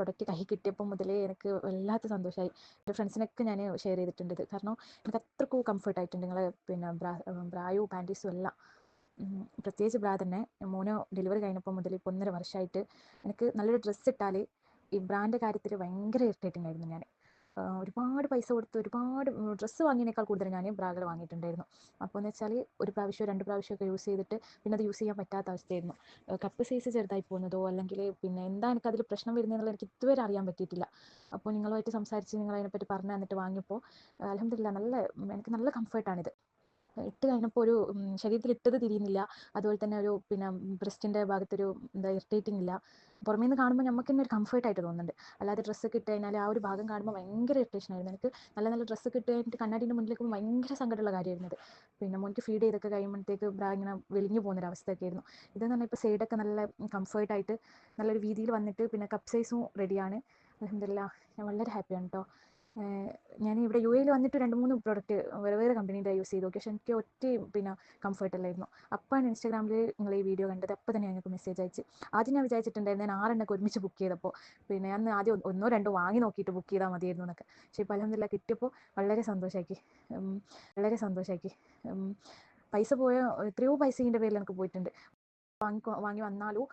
Product കയ്യിൽ കിട്ടിയപ്പോൾ മുതലേ എനിക്ക് വല്ലാത്ത സന്തോഷമായി. എൻ്റെ ഫ്രണ്ട്സിനൊക്കെ ഞാൻ ഷെയർ ചെയ്തിട്ടുണ്ട് ഇത്. കാരണം എനിക്ക് അത്രക്കും കംഫർട്ടായിട്ടുണ്ട് നിങ്ങൾ പിന്നെ ബ്രായും പാൻറ്റീസും എല്ലാം. പ്രത്യേകിച്ച് ബ്രാ തന്നെ മോന് ഡെലിവറി കഴിഞ്ഞപ്പോൾ മുതൽ ഇപ്പോൾ 1.5 വർഷമായിട്ട് എനിക്ക് നല്ലൊരു ഡ്രസ്സ് ഇട്ടാൽ ഈ ബ്രാൻ്റെ കാര്യത്തിൽ ഭയങ്കര ഇറിറ്റേറ്റിംഗ് ആയിരുന്നു ഞാൻ. ഒരുപാട് പൈസ കൊടുത്ത് ഒരുപാട് ഡ്രസ്സ് വാങ്ങിയതിനേക്കാൾ കൂടുതൽ ഞാൻ ബ്രാകൾ വാങ്ങിയിട്ടുണ്ടായിരുന്നു. അപ്പോൾ എന്ന് വെച്ചാൽ ഒരു പ്രാവശ്യം 2 പ്രാവശ്യമൊക്കെ യൂസ് ചെയ്തിട്ട് പിന്നെ അത് യൂസ് ചെയ്യാൻ പറ്റാത്ത അവസ്ഥയായിരുന്നു. കപ്പ് സൈസ് ചെറുതായി പോകുന്നതോ അല്ലെങ്കിൽ പിന്നെ എന്താ എനിക്കതിൽ പ്രശ്നം വരുന്നതെന്നുള്ളത് എനിക്ക് ഇതുവരെ അറിയാൻ പറ്റിയിട്ടില്ല. അപ്പോൾ നിങ്ങളുമായിട്ട് സംസാരിച്ച് നിങ്ങൾ അതിനെപ്പറ്റി പറഞ്ഞു തന്നിട്ട് വാങ്ങിയപ്പോൾ അൽഹംദുലില്ലാ എനിക്ക് നല്ല കംഫർട്ടാണിത്. ഇട്ട് കഴിഞ്ഞപ്പോൾ ഒരു ശരീരത്തിൽ ഇട്ടത് തിരിയുന്നില്ല. അതുപോലെ തന്നെ ഒരു പിന്നെ ബ്രസ്റ്റിൻ്റെ ഭാഗത്തൊരു എന്താ ഇറിറ്റേറ്റിംഗ് ഇല്ല. പുറമേ നിന്ന് കാണുമ്പോൾ നമുക്ക് തന്നെ ഒരു കംഫർട്ടായിട്ട് തോന്നുന്നുണ്ട്. അല്ലാതെ ഡ്രസ്സൊക്കെ ഇട്ട് കഴിഞ്ഞാൽ ആ ഒരു ഭാഗം കാണുമ്പോൾ ഭയങ്കര ഇറിറ്റേഷൻ ആയിരുന്നു. എനിക്ക് നല്ല നല്ല ഡ്രസ്സൊക്കെ ഇട്ട് കഴിഞ്ഞിട്ട് കണ്ണാടിൻ്റെ മുന്നിലേക്ക് ഭയങ്കര സങ്കടമുള്ള കാര്യമായിരുന്നു അത്. പിന്നെ മോനിക്ക് ഫീഡ് ചെയ്തൊക്കെ കഴിയുമ്പോഴത്തേക്ക് ബ്രാ ഇങ്ങനെ വെലിഞ്ഞു പോകുന്നൊരവസ്ഥയൊക്കെ ആയിരുന്നു. ഇതെന്ന് പറഞ്ഞാൽ ഇപ്പോൾ സൈഡൊക്കെ നല്ല കംഫർട്ടായിട്ട് നല്ലൊരു രീതിയിൽ വന്നിട്ട് പിന്നെ കപ്പ് സൈസും റെഡിയാണ്. അൽഹംദുലില്ലാ ഞാൻ വളരെ ഹാപ്പിയാണ് കേട്ടോ. ഞാൻ ഇവിടെ UAE വന്നിട്ട് 2-3 പ്രോഡക്റ്റ് വേറെ വേറെ കമ്പനീൻ്റെ യൂസ് ചെയ്ത് നോക്കി. പക്ഷെ എനിക്ക് ഒറ്റയും പിന്നെ കംഫർട്ട് അല്ലായിരുന്നു. അപ്പോഴാണ് ഇൻസ്റ്റാഗ്രാമിൽ നിങ്ങൾ ഈ വീഡിയോ കണ്ടത്. അപ്പോൾ തന്നെ ഞങ്ങൾക്ക് മെസ്സേജ് അയച്ച്. ആദ്യം ഞാൻ വിചാരിച്ചിട്ടുണ്ടായിരുന്നു ഞാൻ 6 എണ്ണമൊക്കെ ഒരുമിച്ച് ബുക്ക് ചെയ്തപ്പോൾ പിന്നെ ഞാൻ ആദ്യം 1-2 വാങ്ങി നോക്കിയിട്ട് ബുക്ക് ചെയ്താൽ മതിയായിരുന്നു എന്നൊക്കെ. പക്ഷേ ഇപ്പോൾ അൽഹംദുലില്ലാ കിട്ടിയപ്പോൾ വളരെ സന്തോഷമാക്കി. വളരെ സന്തോഷമാക്കി. പൈസ പോയ എത്രയോ പൈസ ഇതിൻ്റെ പേരിൽ എനിക്ക് പോയിട്ടുണ്ട്. വാങ്ങി വന്നാലും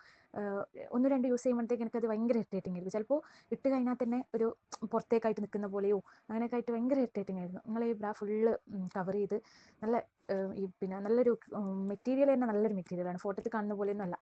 1-2 യൂസ് ചെയ്യുമ്പോഴത്തേക്ക് എനിക്കത് ഭയങ്കര ഇറിറ്റേറ്റിംഗ് ആയിരുന്നു. ചിലപ്പോൾ ഇട്ട് കഴിഞ്ഞാൽ തന്നെ ഒരു പുറത്തേക്കായിട്ട് നിൽക്കുന്ന പോലെയോ അങ്ങനെയൊക്കെ ആയിട്ട് ഭയങ്കര ഇറിറ്റേറ്റിംഗ് ആയിരുന്നു. നിങ്ങൾ ഈ ബ്രാ ഫുള്ള് കവർ ചെയ്ത് നല്ല ഈ പിന്നെ നല്ലൊരു മെറ്റീരിയൽ തന്നെ നല്ലൊരു മെറ്റീരിയലാണ്. ഫോട്ടോത്തിൽ കാണുന്ന പോലെയൊന്നും അല്ല.